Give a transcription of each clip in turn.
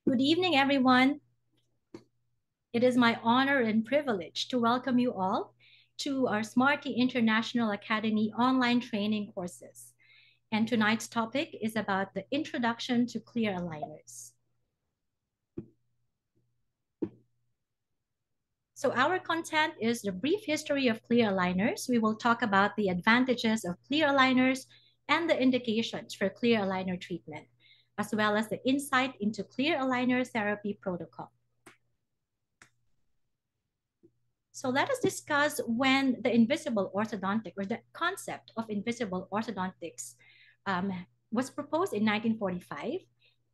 Good evening, everyone. It is my honor and privilege to welcome you all to our Smarty International Academy online training courses. And tonight's topic is about the introduction to clear aligners. So our content is the brief history of clear aligners. We will talk about the advantages of clear aligners and the indications for clear aligner treatment, as well as the insight into clear aligner therapy protocol. So let us discuss when the invisible orthodontic or the concept of invisible orthodontics was proposed in 1945.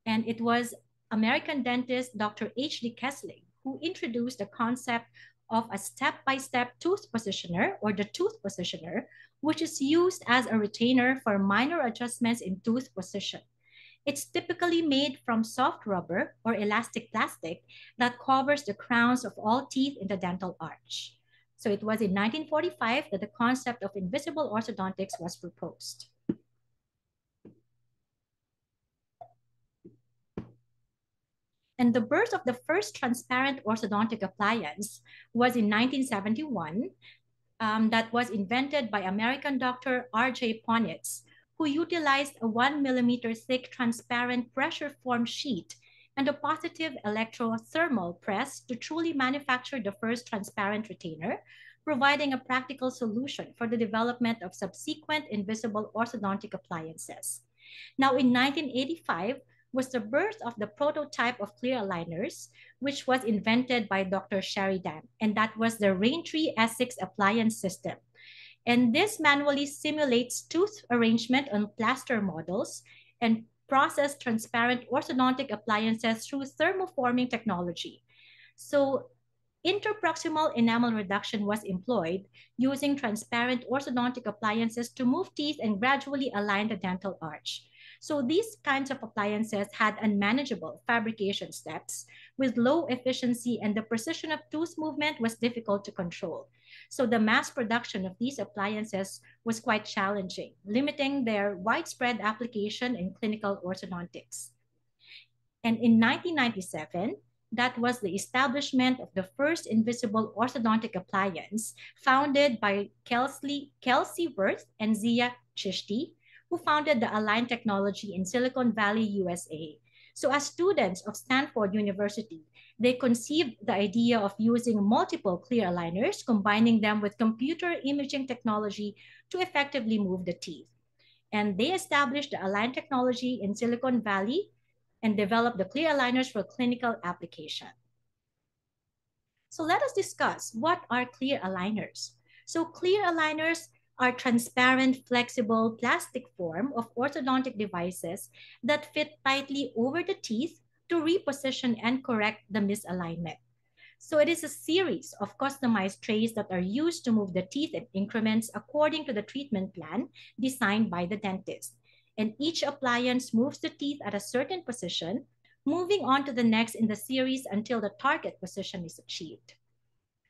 And it was American dentist Dr. H.D. Kessling who introduced the concept of a step-by-step tooth positioner or the tooth positioner, which is used as a retainer for minor adjustments in tooth position. It's typically made from soft rubber or elastic plastic that covers the crowns of all teeth in the dental arch. So it was in 1945 that the concept of invisible orthodontics was proposed. And the birth of the first transparent orthodontic appliance was in 1971. That was invented by American doctor R.J. Ponitz, who utilized a 1 millimeter thick transparent pressure formed sheet and a positive electrothermal press to truly manufacture the first transparent retainer, providing a practical solution for the development of subsequent invisible orthodontic appliances. Now, in 1985 was the birth of the prototype of clear aligners, which was invented by Dr. Sheridan, and that was the Raintree S6 appliance system. And this manually simulates tooth arrangement on plaster models and process transparent orthodontic appliances through thermoforming technology. So interproximal enamel reduction was employed using transparent orthodontic appliances to move teeth and gradually align the dental arch. So these kinds of appliances had unmanageable fabrication steps with low efficiency, and the precision of tooth movement was difficult to control. So the mass production of these appliances was quite challenging, limiting their widespread application in clinical orthodontics. And in 1997, that was the establishment of the first invisible orthodontic appliance founded by Kelsey Wirth and Zia Chishti, who founded the Align Technology in Silicon Valley, USA. So as students of Stanford University, they conceived the idea of using multiple clear aligners, combining them with computer imaging technology to effectively move the teeth. And they established the Align Technology in Silicon Valley and developed the clear aligners for clinical application. So let us discuss what are clear aligners. So clear aligners are transparent, flexible, plastic form of orthodontic devices that fit tightly over the teeth to reposition and correct the misalignment. So it is a series of customized trays that are used to move the teeth in increments according to the treatment plan designed by the dentist. And each appliance moves the teeth at a certain position, moving on to the next in the series until the target position is achieved.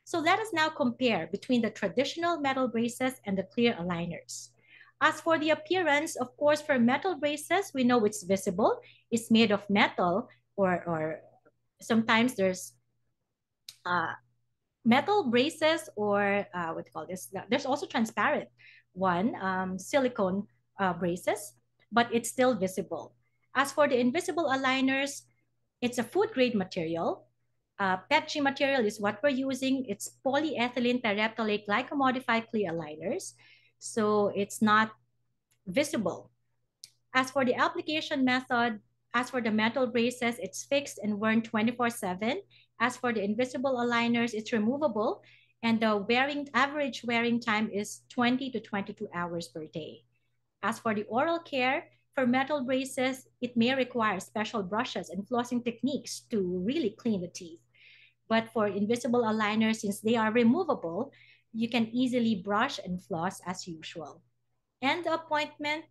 So let us now compare between the traditional metal braces and the clear aligners. As for the appearance, of course, for metal braces, we know it's visible. It's made of metal, or sometimes there's metal braces, or what do you call this? There's also transparent one, silicone braces, but it's still visible. As for the invisible aligners, it's a food grade material. PETG material is what we're using. It's polyethylene terephthalate glycomodified clear aligners. So it's not visible. As for the application method, as for the metal braces, it's fixed and worn 24/7. As for the invisible aligners, it's removable, and the average wearing time is 20 to 22 hours per day. As for the oral care, for metal braces, it may require special brushes and flossing techniques to really clean the teeth. But for invisible aligners, since they are removable, you can easily brush and floss as usual. And the appointment,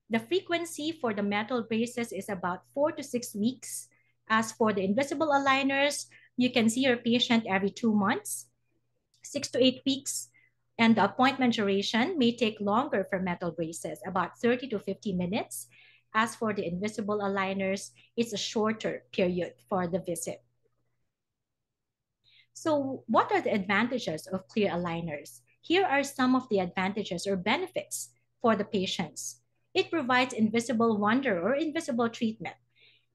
the frequency for the metal braces is about 4 to 6 weeks. As for the invisible aligners, you can see your patient every 2 months, 6 to 8 weeks. And the appointment duration may take longer for metal braces, about 30 to 50 minutes. As for the invisible aligners, it's a shorter period for the visit. So what are the advantages of clear aligners? Here are some of the advantages or benefits for the patients. It provides invisible wonder or invisible treatment.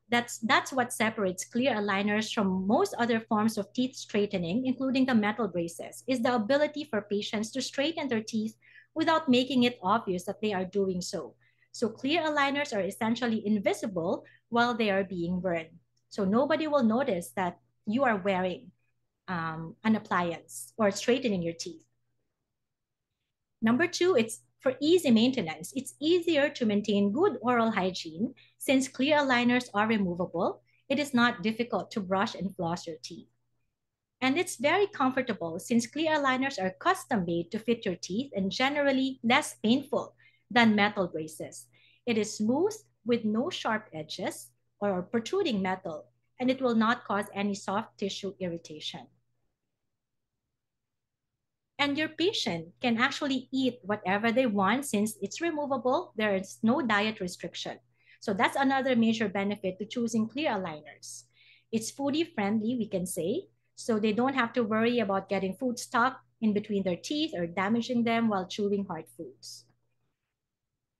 That's what separates clear aligners from most other forms of teeth straightening, including the metal braces, is the ability for patients to straighten their teeth without making it obvious that they are doing so. So clear aligners are essentially invisible while they are being worn. So nobody will notice that you are wearing an appliance or straightening your teeth. Number two, it's for easy maintenance. It's easier to maintain good oral hygiene since clear aligners are removable. It is not difficult to brush and floss your teeth. And it's very comfortable since clear aligners are custom made to fit your teeth and generally less painful than metal braces. It is smooth with no sharp edges or protruding metal, and it will not cause any soft tissue irritation. And your patient can actually eat whatever they want since it's removable. There is no diet restriction. So that's another major benefit to choosing clear aligners. It's foodie friendly, we can say, so they don't have to worry about getting food stuck in between their teeth or damaging them while chewing hard foods.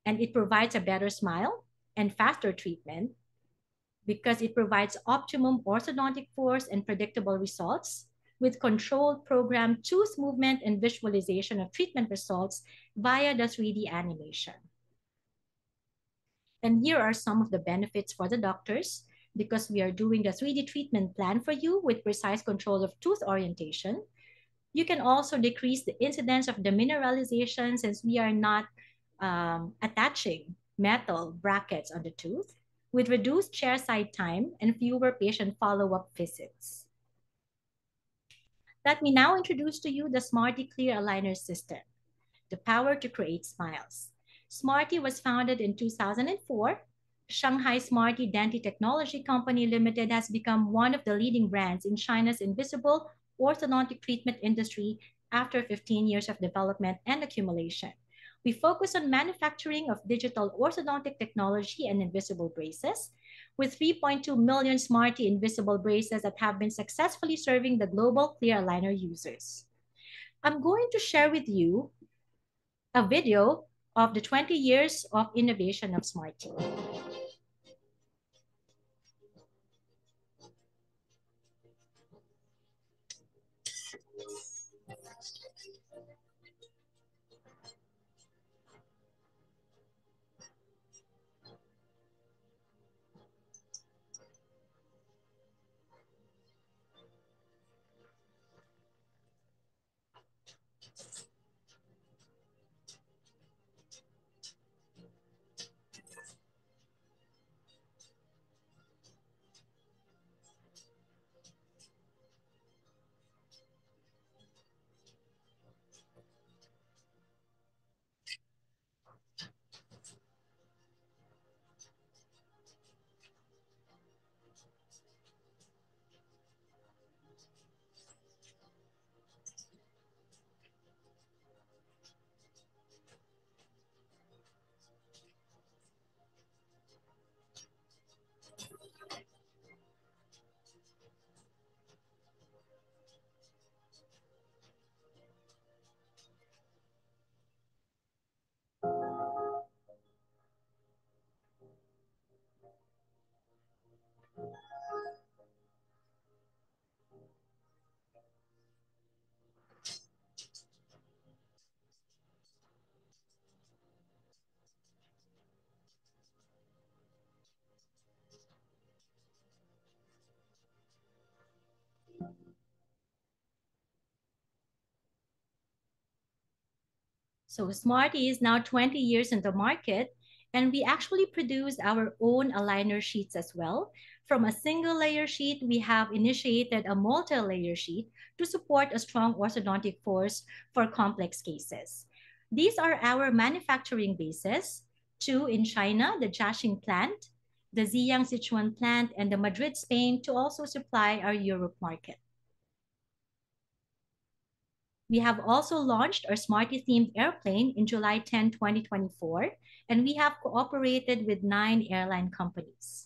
And it provides a better smile and faster treatment because it provides optimum orthodontic force and predictable results with controlled programmed tooth movement and visualization of treatment results via the 3D animation. And here are some of the benefits for the doctors because we are doing the 3D treatment plan for you with precise control of tooth orientation. You can also decrease the incidence of demineralization since we are not attaching metal brackets on the tooth with reduced chairside time and fewer patient follow-up visits. Let me now introduce to you the Smarty Clear Aligner System, the power to create smiles. Smarty was founded in 2004. Shanghai Smarty Denti Technology Company Limited has become one of the leading brands in China's invisible orthodontic treatment industry after 15 years of development and accumulation. We focus on manufacturing of digital orthodontic technology and invisible braces, with 3.2 million Smarty invisible braces that have been successfully serving the global clear aligner users. I'm going to share with you a video of the 20 years of innovation of Smarty. So Smarty is now 20 years in the market, and we actually produce our own aligner sheets as well. From a single layer sheet, we have initiated a multi-layer sheet to support a strong orthodontic force for complex cases. These are our manufacturing bases, two in China, the Jiaxing plant, the Ziyang Sichuan plant, and the Madrid, Spain, to also supply our Europe market. We have also launched our Smarty-themed airplane in July 10, 2024, and we have cooperated with 9 airline companies.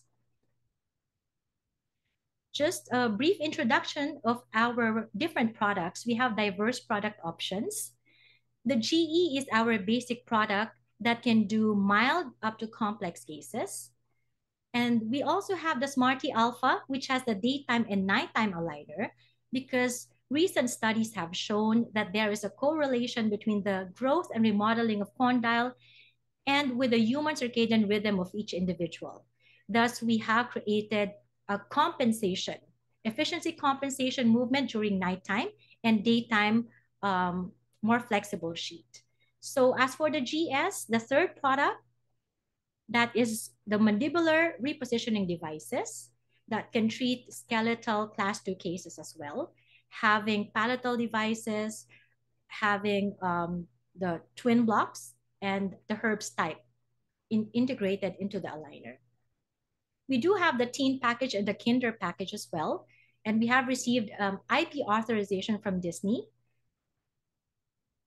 Just a brief introduction of our different products. We have diverse product options. The GE is our basic product that can do mild up to complex cases. And we also have the Smarty Alpha, which has the daytime and nighttime aligner, because recent studies have shown that there is a correlation between the growth and remodeling of condyle and with the human circadian rhythm of each individual. Thus, we have created a compensation, efficiency compensation movement during nighttime and daytime more flexible sheet. So as for the GS, the third product, that is the mandibular repositioning devices that can treat skeletal class 2 cases as well, having palatal devices, having the twin blocks and the herbs type integrated into the aligner. We do have the teen package and the kinder package as well, and we have received IP authorization from Disney.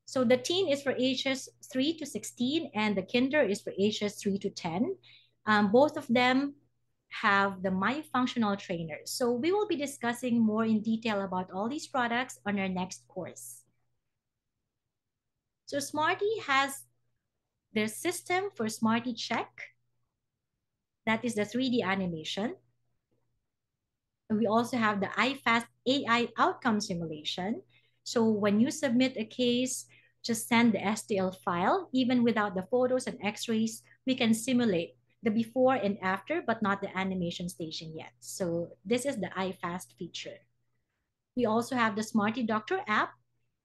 So the teen is for ages 3 to 16 and the kinder is for ages 3 to 10. Both of them have the myofunctional trainers. So we will be discussing more in detail about all these products on our next course. So Smarty has their system for Smarty Check. That is the 3D animation. And we also have the iFast AI outcome simulation. So when you submit a case, just send the STL file. Even without the photos and x-rays, we can simulate the before and after, but not the animation staging yet. So this is the iFast feature. We also have the Smarty Doctor app.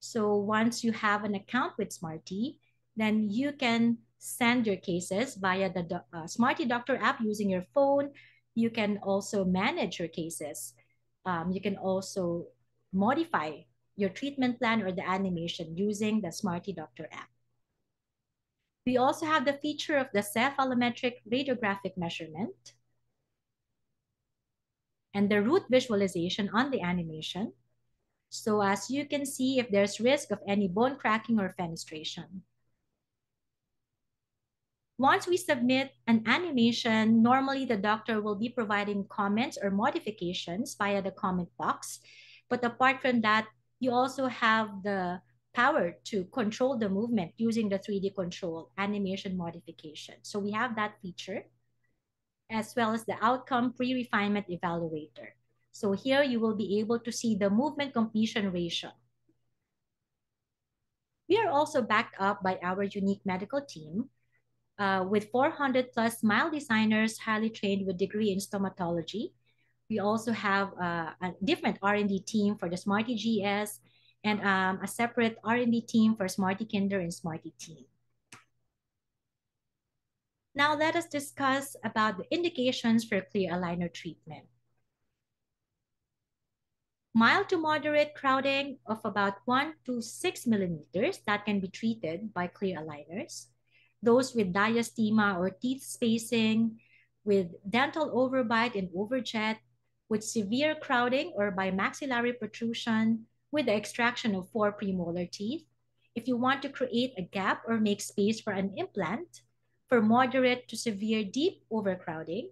So once you have an account with Smarty, then you can send your cases via the Smarty Doctor app using your phone. You can also manage your cases. You can also modify your treatment plan or the animation using the Smarty Doctor app. We also have the feature of the cephalometric radiographic measurement and the root visualization on the animation. So as you can see if there's risk of any bone cracking or fenestration. Once we submit an animation, normally the doctor will be providing comments or modifications via the comment box. But apart from that, you also have the power to control the movement using the 3D control animation modification. So we have that feature, as well as the outcome pre-refinement evaluator. So here you will be able to see the movement completion ratio. We are also backed up by our unique medical team with 400 plus smile designers highly trained with degree in stomatology. We also have a different R&D team for the Smarty GS and a separate R&D team for Smarty Kinder and Smarty Teen. Now let us discuss about the indications for clear aligner treatment. Mild to moderate crowding of about 1 to 6 millimeters that can be treated by clear aligners. Those with diastema or teeth spacing, with dental overbite and overjet, with severe crowding or bimaxillary protrusion, with the extraction of 4 premolar teeth. If you want to create a gap or make space for an implant, for moderate to severe deep overcrowding,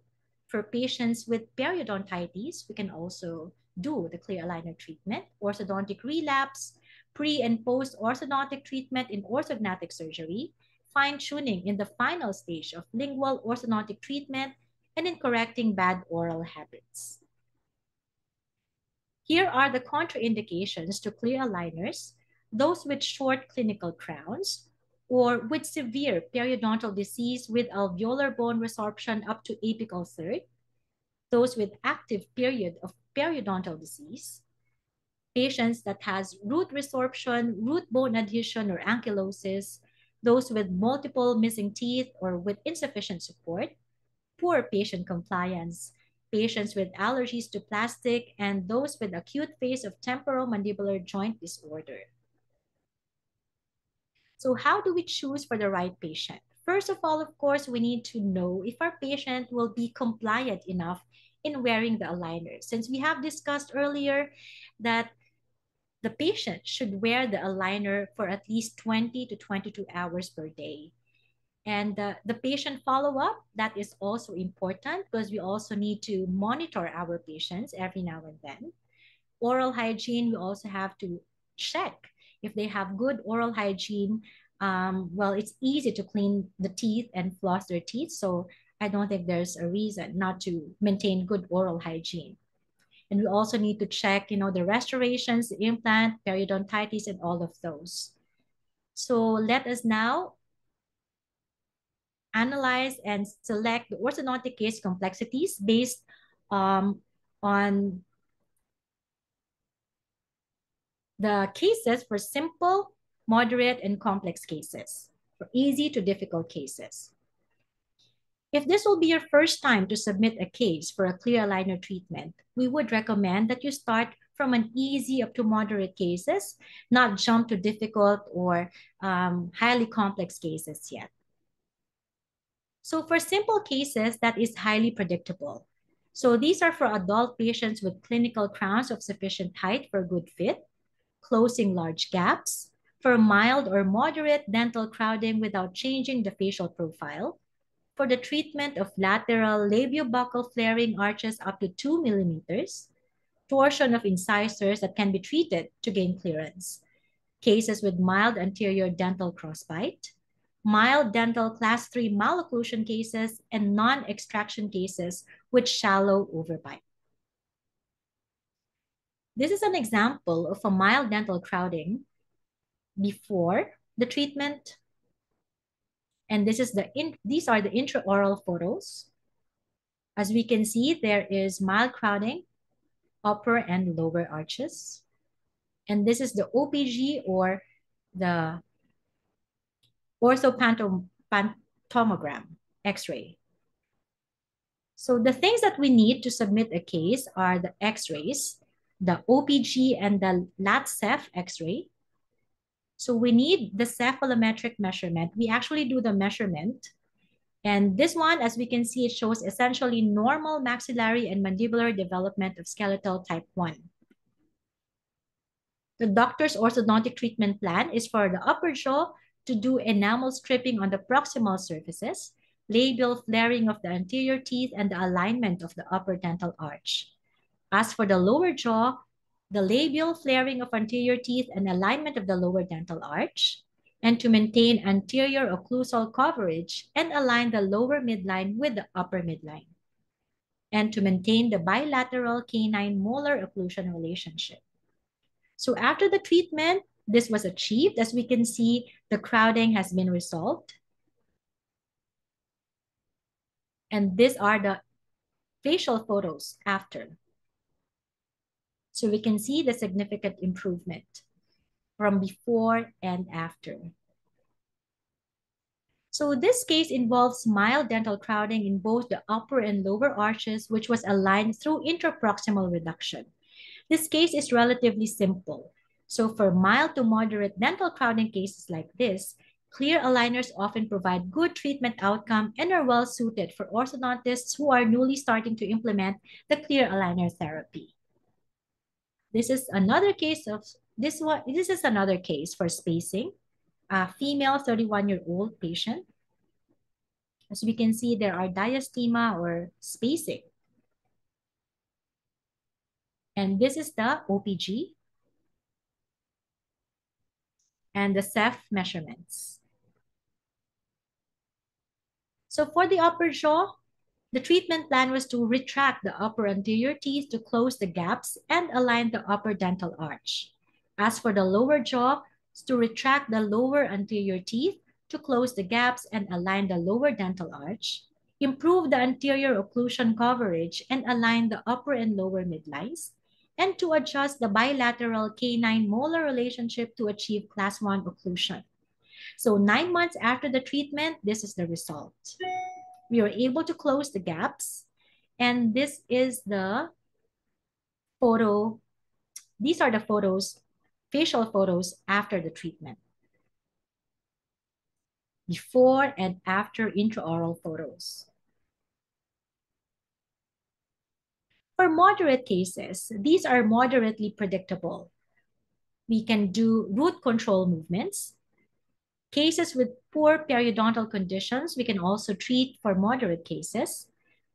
for patients with periodontitis, we can also do the clear aligner treatment, orthodontic relapse, pre and post orthodontic treatment in orthodontic surgery, fine-tuning in the final stage of lingual orthodontic treatment, and in correcting bad oral habits. Here are the contraindications to clear aligners: those with short clinical crowns or with severe periodontal disease with alveolar bone resorption up to apical third, those with active period of periodontal disease, patients that has root resorption, root bone adhesion or ankylosis, those with multiple missing teeth or with insufficient support, poor patient compliance, patients with allergies to plastic, and those with acute phase of temporomandibular joint disorder. So how do we choose for the right patient? First of all, of course, we need to know if our patient will be compliant enough in wearing the aligner. Since we have discussed earlier that the patient should wear the aligner for at least 20 to 22 hours per day. And the patient follow-up, that is also important because we also need to monitor our patients every now and then. Oral hygiene, we also have to check if they have good oral hygiene. Well, it's easy to clean the teeth and floss their teeth. So I don't think there's a reason not to maintain good oral hygiene. And we also need to check, the restorations, the implant, periodontitis, and all of those. So let us now analyze and select the orthodontic case complexities based on the cases for simple, moderate, and complex cases, for easy to difficult cases. If this will be your first time to submit a case for a clear aligner treatment, we would recommend that you start from an easy up to moderate cases, not jump to difficult or highly complex cases yet. So for simple cases, that is highly predictable. So these are for adult patients with clinical crowns of sufficient height for good fit, closing large gaps, for mild or moderate dental crowding without changing the facial profile, for the treatment of lateral labiobuccal flaring arches up to 2 millimeters, torsion of incisors that can be treated to gain clearance, cases with mild anterior dental crossbite, mild dental class 3 malocclusion cases, and non-extraction cases with shallow overbite. This is an example of a mild dental crowding before the treatment. And these are the intraoral photos. As we can see, there is mild crowding, upper and lower arches. And this is the OPG, or the orthopantomogram X-ray. So the things that we need to submit a case are the X-rays, the OPG, and the LAT-CEPH X-ray. So we need the cephalometric measurement. We actually do the measurement. And this one, as we can see, it shows essentially normal maxillary and mandibular development of skeletal type 1. The doctor's orthodontic treatment plan is for the upper jaw to do enamel stripping on the proximal surfaces, labial flaring of the anterior teeth, and the alignment of the upper dental arch. As for the lower jaw, the labial flaring of anterior teeth and alignment of the lower dental arch, and to maintain anterior occlusal coverage and align the lower midline with the upper midline, and to maintain the bilateral canine molar occlusion relationship. So after the treatment, this was achieved. As we can see, the crowding has been resolved. And these are the facial photos after. So we can see the significant improvement from before and after. So this case involves mild dental crowding in both the upper and lower arches, which was aligned through intraproximal reduction. This case is relatively simple. So for mild to moderate dental crowding cases like this, clear aligners often provide good treatment outcome and are well suited for orthodontists who are newly starting to implement the clear aligner therapy. This is another case for spacing. A female 31-year-old patient. As we can see, there are diastema or spacing. And this is the OPG and the CEPH measurements. So for the upper jaw, the treatment plan was to retract the upper anterior teeth to close the gaps and align the upper dental arch. As for the lower jaw, it's to retract the lower anterior teeth to close the gaps and align the lower dental arch, improve the anterior occlusion coverage and align the upper and lower midlines, and to adjust the bilateral canine molar relationship to achieve class 1 occlusion. So 9 months after the treatment, this is the result. We were able to close the gaps, and this is the photo. These are the photos, facial photos after the treatment. Before and after intraoral photos. For moderate cases, these are moderately predictable. We can do root control movements. Cases with poor periodontal conditions, we can also treat for moderate cases.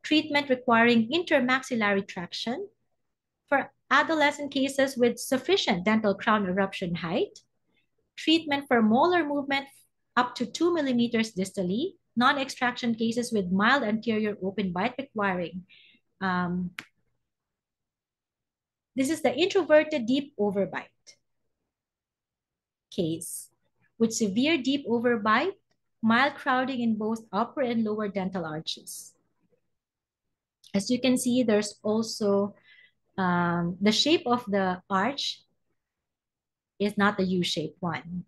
Treatment requiring intermaxillary traction. For adolescent cases with sufficient dental crown eruption height. Treatment for molar movement up to 2 millimeters distally. Non-extraction cases with mild anterior open bite requiring. This is the introverted deep overbite case with severe deep overbite, mild crowding in both upper and lower dental arches. As you can see, there's also the shape of the arch is not the U-shaped one.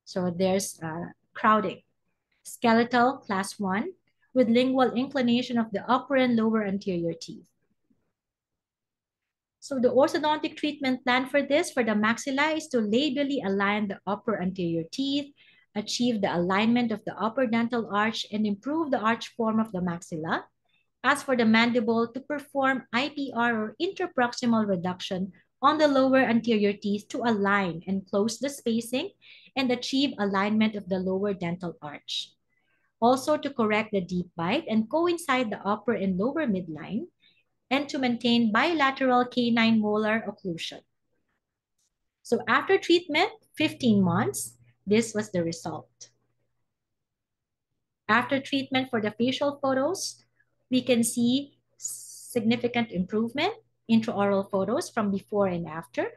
So there's crowding. Skeletal, class 1, with lingual inclination of the upper and lower anterior teeth. So the orthodontic treatment plan for this, for the maxilla, is to labially align the upper anterior teeth, achieve the alignment of the upper dental arch, and improve the arch form of the maxilla. As for the mandible, to perform IPR or interproximal reduction on the lower anterior teeth to align and close the spacing and achieve alignment of the lower dental arch. Also to correct the deep bite and coincide the upper and lower midline, and to maintain bilateral canine molar occlusion. So after treatment, 15 months, this was the result. After treatment for the facial photos, we can see significant improvement, intraoral photos from before and after,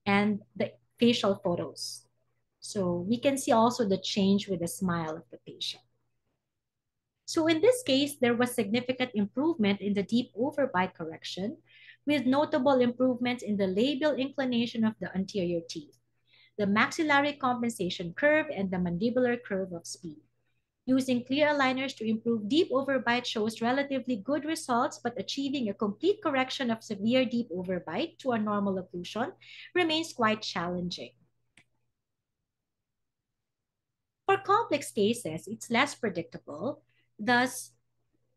and the facial photos. So we can see also the change with the smile of the patient. So in this case, there was significant improvement in the deep overbite correction with notable improvements in the labial inclination of the anterior teeth, the maxillary compensation curve, and the mandibular curve of speed. Using clear aligners to improve deep overbite shows relatively good results, but achieving a complete correction of severe deep overbite to a normal occlusion remains quite challenging. For complex cases, it's less predictable. Thus,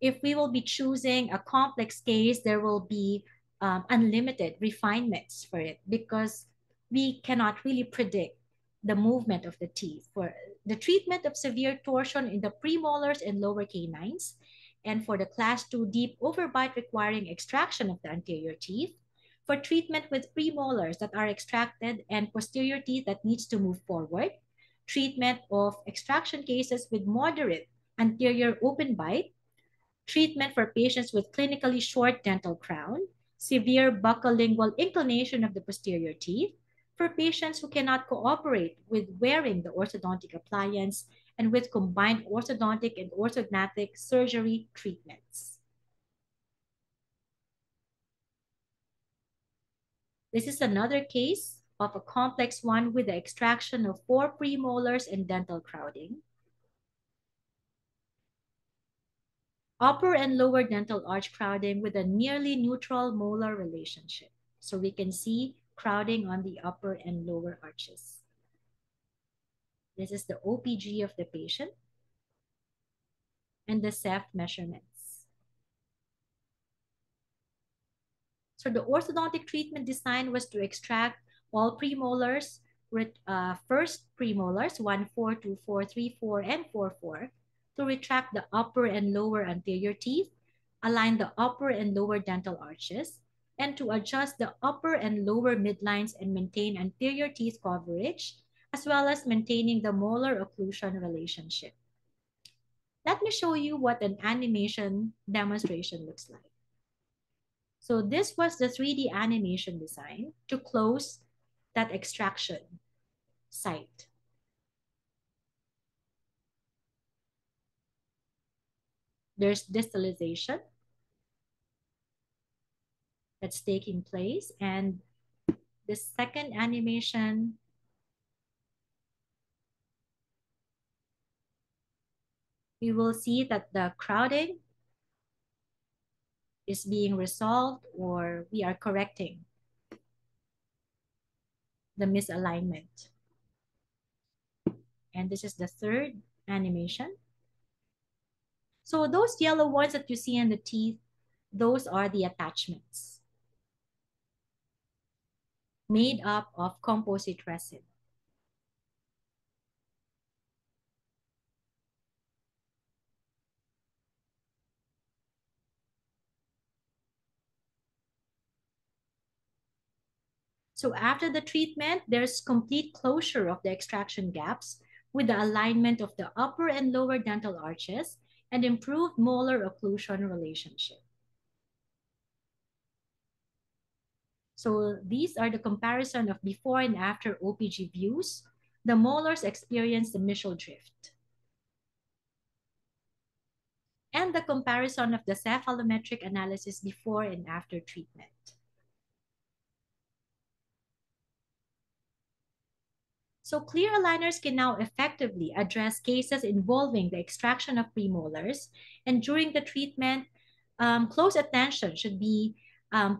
if we will be choosing a complex case, there will be unlimited refinements for it because we cannot really predict the movement of the teeth. For the treatment of severe torsion in the premolars and lower canines, and for the class 2 deep overbite requiring extraction of the anterior teeth, for treatment with premolars that are extracted and posterior teeth that needs to move forward, treatment of extraction cases with moderate anterior open bite, treatment for patients with clinically short dental crown, severe buccolingual inclination of the posterior teeth, for patients who cannot cooperate with wearing the orthodontic appliance, and with combined orthodontic and orthognathic surgery treatments. This is another case of a complex one with the extraction of 4 premolars and dental crowding. Upper and lower dental arch crowding with a nearly neutral molar relationship. So we can see crowding on the upper and lower arches. This is the OPG of the patient and the Ceph measurements. So the orthodontic treatment design was to extract all premolars, first premolars, 1, 4, 2, 4, 3, 4, and 4, 4, to retract the upper and lower anterior teeth, align the upper and lower dental arches, and to adjust the upper and lower midlines and maintain anterior teeth coverage, as well as maintaining the molar occlusion relationship. Let me show you what an animation demonstration looks like. So this was the 3D animation design to close that extraction site. There's distalization that's taking place, and the second animation we will see that the crowding is being resolved, or we are correcting the misalignment. And this is the third animation. So those yellow ones that you see in the teeth, those are the attachments. made up of composite resin. So after the treatment, there's complete closure of the extraction gaps with the alignment of the upper and lower dental arches and improved molar occlusion relationship. So these are the comparison of before and after OPG views. The molars experience the mesial drift. And the comparison of the cephalometric analysis before and after treatment. So clear aligners can now effectively address cases involving the extraction of premolars. And during the treatment, close attention should be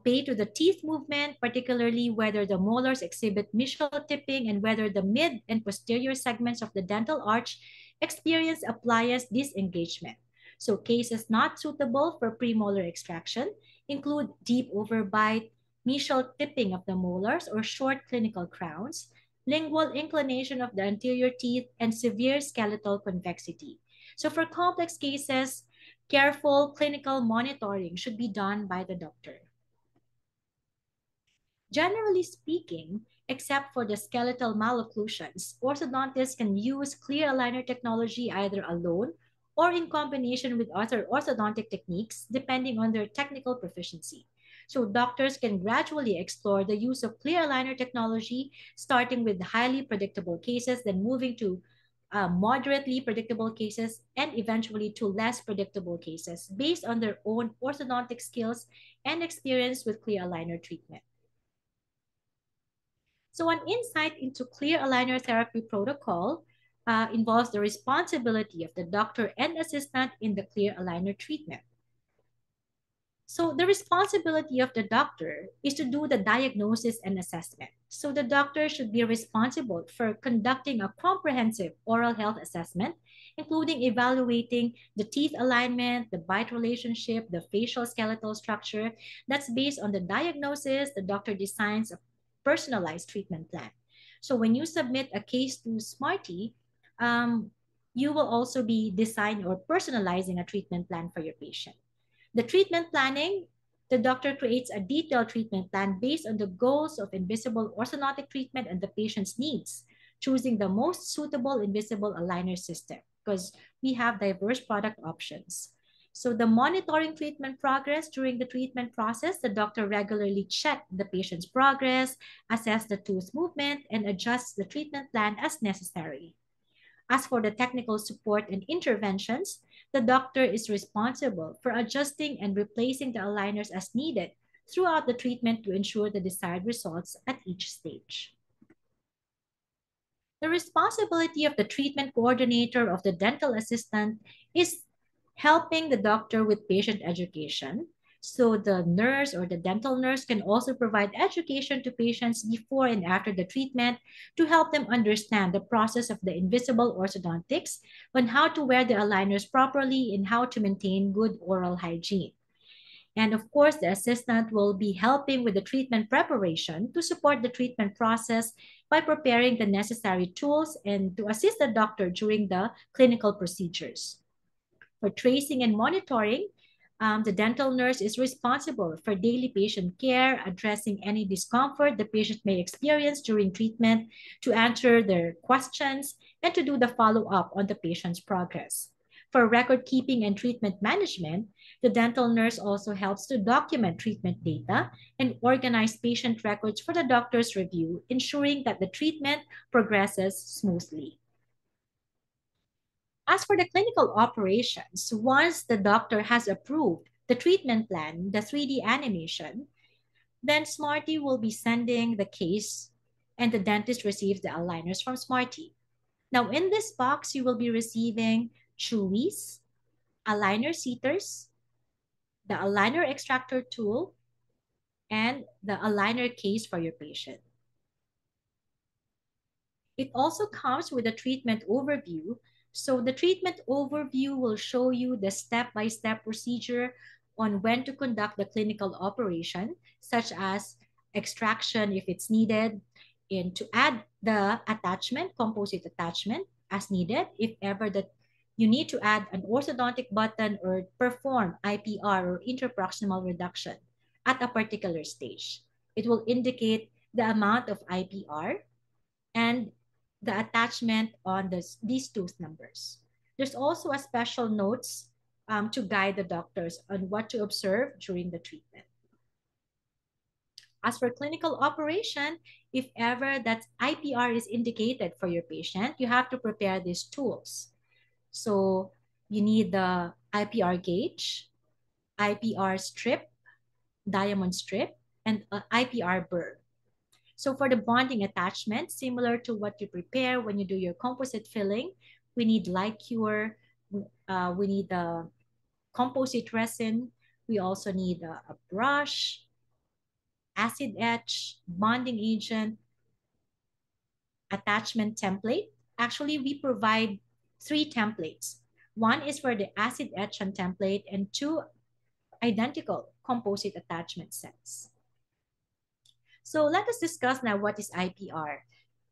paid to the teeth movement, particularly whether the molars exhibit mesial tipping and whether the mid and posterior segments of the dental arch experience appliance disengagement. So cases not suitable for premolar extraction include deep overbite, mesial tipping of the molars or short clinical crowns, lingual inclination of the anterior teeth, and severe skeletal convexity. So for complex cases, careful clinical monitoring should be done by the doctor. Generally speaking, except for the skeletal malocclusions, orthodontists can use clear aligner technology either alone or in combination with other orthodontic techniques, depending on their technical proficiency. So doctors can gradually explore the use of clear aligner technology, starting with highly predictable cases, then moving to moderately predictable cases, and eventually to less predictable cases based on their own orthodontic skills and experience with clear aligner treatment. So an insight into clear aligner therapy protocol involves the responsibility of the doctor and assistant in the clear aligner treatment. So the responsibility of the doctor is to do the diagnosis and assessment. So the doctor should be responsible for conducting a comprehensive oral health assessment, including evaluating the teeth alignment, the bite relationship, the facial skeletal structure. That's based on the diagnosis. The doctor designs a personalized treatment plan. So when you submit a case to Smarty, you will also be designing or personalizing a treatment plan for your patient. The treatment planning, the doctor creates a detailed treatment plan based on the goals of invisible orthodontic treatment and the patient's needs, choosing the most suitable invisible aligner system because we have diverse product options. So the monitoring treatment progress during the treatment process, the doctor regularly checks the patient's progress, assess the tooth movement, and adjusts the treatment plan as necessary. As for the technical support and interventions, the doctor is responsible for adjusting and replacing the aligners as needed throughout the treatment to ensure the desired results at each stage. The responsibility of the treatment coordinator of the dental assistant is helping the doctor with patient education. So the nurse or the dental nurse can also provide education to patients before and after the treatment to help them understand the process of the invisible orthodontics on how to wear the aligners properly and how to maintain good oral hygiene. And of course, the assistant will be helping with the treatment preparation to support the treatment process by preparing the necessary tools and to assist the doctor during the clinical procedures. For tracing and monitoring, the dental nurse is responsible for daily patient care, addressing any discomfort the patient may experience during treatment, to answer their questions, and to do the follow-up on the patient's progress. For record keeping and treatment management, the dental nurse also helps to document treatment data and organize patient records for the doctor's review, ensuring that the treatment progresses smoothly. As for the clinical operations, once the doctor has approved the treatment plan, the 3D animation, then Smarty will be sending the case and the dentist receives the aligners from Smarty. Now in this box, you will be receiving chewies, aligner seaters, the aligner extractor tool, and the aligner case for your patient. It also comes with a treatment overview. So the treatment overview will show you the step-by-step procedure on when to conduct the clinical operation, such as extraction if it's needed, and to add the attachment, composite attachment as needed if ever that you need to add an orthodontic button or perform IPR or interproximal reduction at a particular stage. It will indicate the amount of IPR and the attachment on these tooth numbers. There's also a special notes to guide the doctors on what to observe during the treatment. As for clinical operation, if ever that IPR is indicated for your patient, you have to prepare these tools. So you need the IPR gauge, IPR strip, diamond strip, and IPR burr. So for the bonding attachment, similar to what you prepare when you do your composite filling, we need light cure, we need the composite resin, we also need a brush, acid etch, bonding agent, attachment template. Actually, we provide 3 templates. One is for the acid etch and template and 2 identical composite attachment sets. So let us discuss now what is IPR.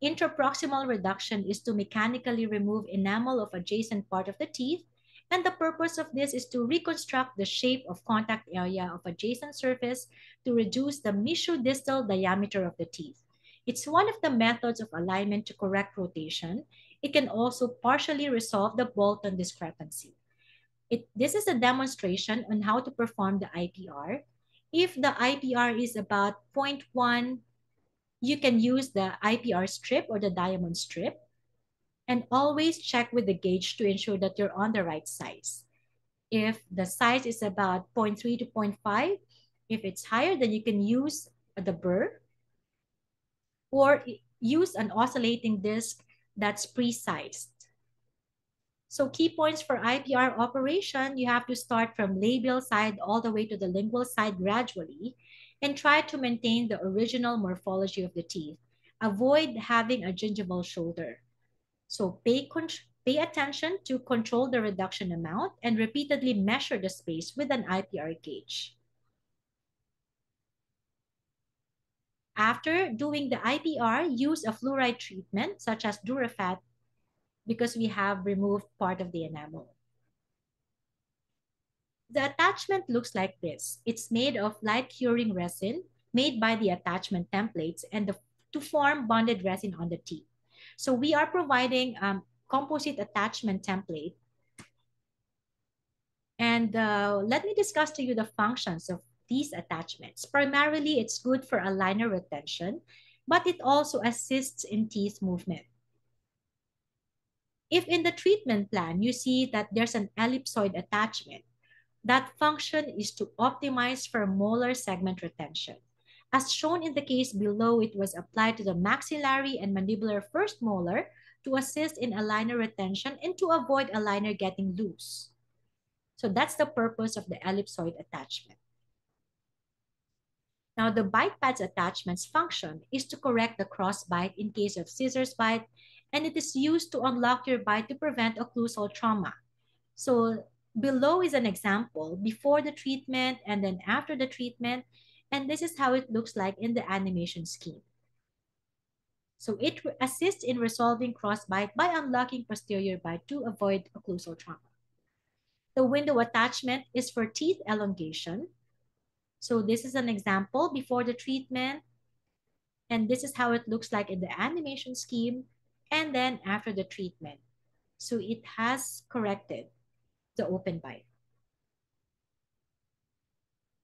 Interproximal reduction is to mechanically remove enamel of adjacent part of the teeth, and the purpose of this is to reconstruct the shape of contact area of adjacent surface to reduce the mesiodistal diameter of the teeth. It's one of the methods of alignment to correct rotation. It can also partially resolve the Bolton discrepancy. This is a demonstration on how to perform the IPR. If the IPR is about 0.1, you can use the IPR strip or the diamond strip, and always check with the gauge to ensure that you're on the right size. If the size is about 0.3 to 0.5, if it's higher, then you can use the burr or use an oscillating disc that's pre-sized. So key points for IPR operation, you have to start from labial side all the way to the lingual side gradually and try to maintain the original morphology of the teeth. Avoid having a gingival shoulder. So pay attention to control the reduction amount and repeatedly measure the space with an IPR gauge. After doing the IPR, use a fluoride treatment such as Durafat because we have removed part of the enamel. The attachment looks like this. It's made of light curing resin made by the attachment templates and to form bonded resin on the teeth. So we are providing composite attachment template. And let me discuss to you the functions of these attachments. Primarily, it's good for aligner retention, but it also assists in teeth movement. If in the treatment plan, you see that there's an ellipsoid attachment, that function is to optimize for molar segment retention. As shown in the case below, it was applied to the maxillary and mandibular first molar to assist in aligner retention and to avoid aligner getting loose. So that's the purpose of the ellipsoid attachment. Now, the bite pads attachment's function is to correct the cross bite in case of scissors bite, and it is used to unlock your bite to prevent occlusal trauma. So below is an example before the treatment and then after the treatment, and this is how it looks like in the animation scheme. So it assists in resolving crossbite by unlocking posterior bite to avoid occlusal trauma. The window attachment is for teeth elongation. So this is an example before the treatment, and this is how it looks like in the animation scheme, and then after the treatment. So it has corrected the open bite.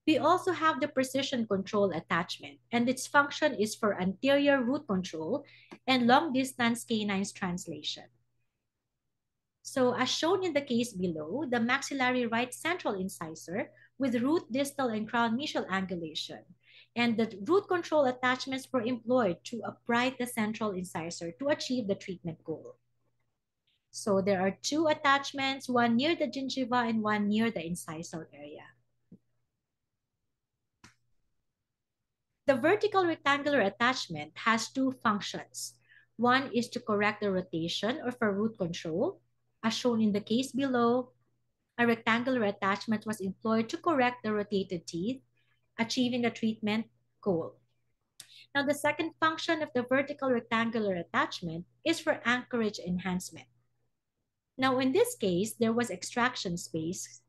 We also have the precision control attachment, and its function is for anterior root control and long distance canines translation. So as shown in the case below, the maxillary right central incisor with root distal and crown mesial angulation. And the root control attachments were employed to upright the central incisor to achieve the treatment goal. So there are 2 attachments, one near the gingiva and one near the incisal area. The vertical rectangular attachment has 2 functions. One is to correct the rotation or for root control. As shown in the case below, a rectangular attachment was employed to correct the rotated teeth, achieving the treatment goal. Now, the second function of the vertical rectangular attachment is for anchorage enhancement. Now, in this case, there was extraction space.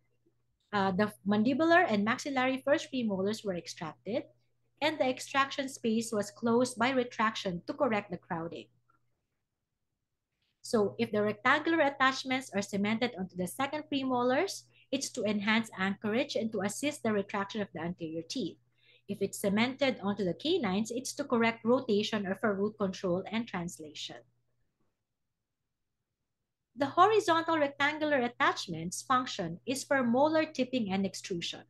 The mandibular and maxillary first premolars were extracted, and the extraction space was closed by retraction to correct the crowding. So if the rectangular attachments are cemented onto the second premolars, it's to enhance anchorage and to assist the retraction of the anterior teeth. If it's cemented onto the canines, it's to correct rotation or for root control and translation. The horizontal rectangular attachment's function is for molar tipping and extrusion.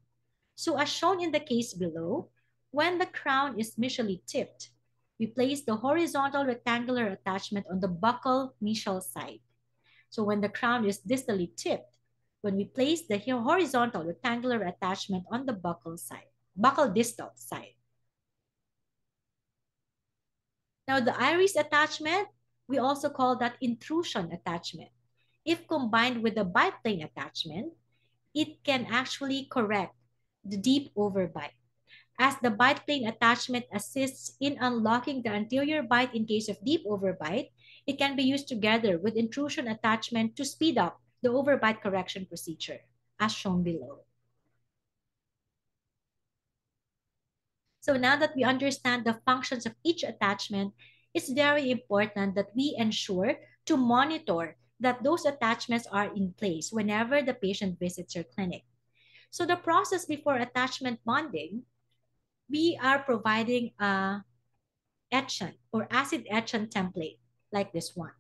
So as shown in the case below, when the crown is mesially tipped, we place the horizontal rectangular attachment on the buccal mesial side. So when the crown is distally tipped, when we place the horizontal rectangular attachment on the buccal side, buccal distal side. Now the iris attachment, we also call that intrusion attachment. If combined with the biplane attachment, it can actually correct the deep overbite, as the biplane attachment assists in unlocking the anterior bite in case of deep overbite. It can be used together with intrusion attachment to speed up the overbite correction procedure, as shown below. So now that we understand the functions of each attachment, it's very important that we ensure to monitor that those attachments are in place whenever the patient visits your clinic. So the process before attachment bonding, we are providing a etchant or acid etchant template like this one.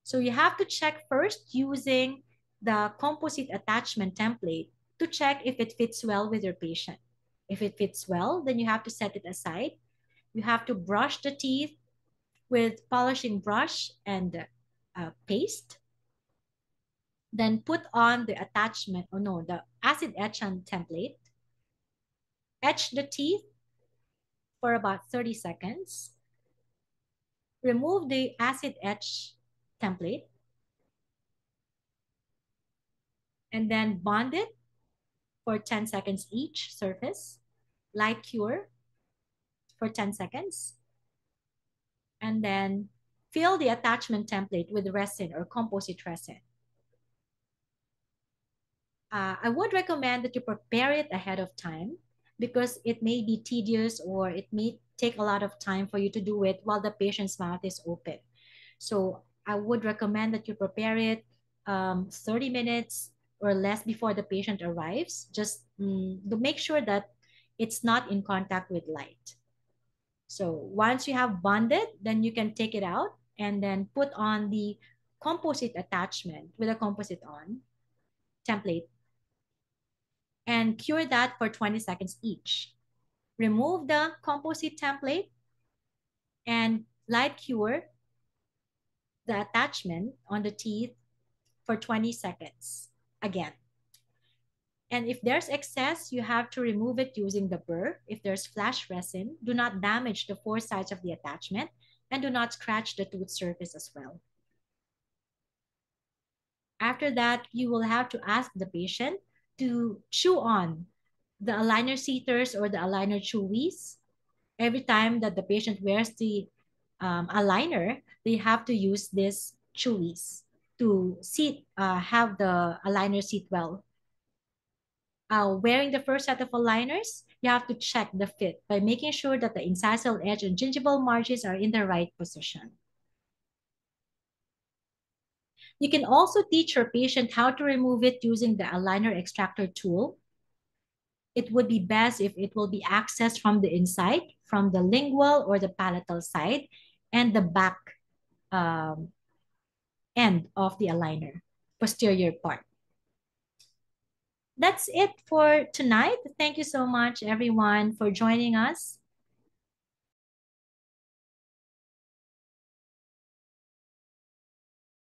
So you have to check first using the composite attachment template to check if it fits well with your patient. If it fits well, then you have to set it aside. You have to brush the teeth with polishing brush and paste. Then put on the attachment, the acid etchant template. Etch the teeth for about 30 seconds. Remove the acid etch template and then bond it for 10 seconds each surface. Light cure for 10 seconds. And then fill the attachment template with resin or composite resin. I would recommend that you prepare it ahead of time because it may be tedious or it may take a lot of time for you to do it while the patient's mouth is open. So I would recommend that you prepare it 30 minutes or less before the patient arrives, just to make sure that it's not in contact with light. So once you have bonded, then you can take it out and then put on the composite attachment with a composite on template and cure that for 20 seconds each. Remove the composite template and light cure the attachment on the teeth for 20 seconds again. And if there's excess, you have to remove it using the burr. If there's flash resin, do not damage the four sides of the attachment and do not scratch the tooth surface as well. After that, you will have to ask the patient to chew on the aligner seaters or the aligner chewies. Every time that the patient wears the aligner, they have to use this chewies to have the aligner seat well. Wearing the first set of aligners, you have to check the fit by making sure that the incisal edge and gingival margins are in the right position. You can also teach your patient how to remove it using the aligner extractor tool. It would be best if it will be accessed from the inside, from the lingual or the palatal side, and the back end of the aligner, posterior part. That's it for tonight. Thank you so much, everyone, for joining us.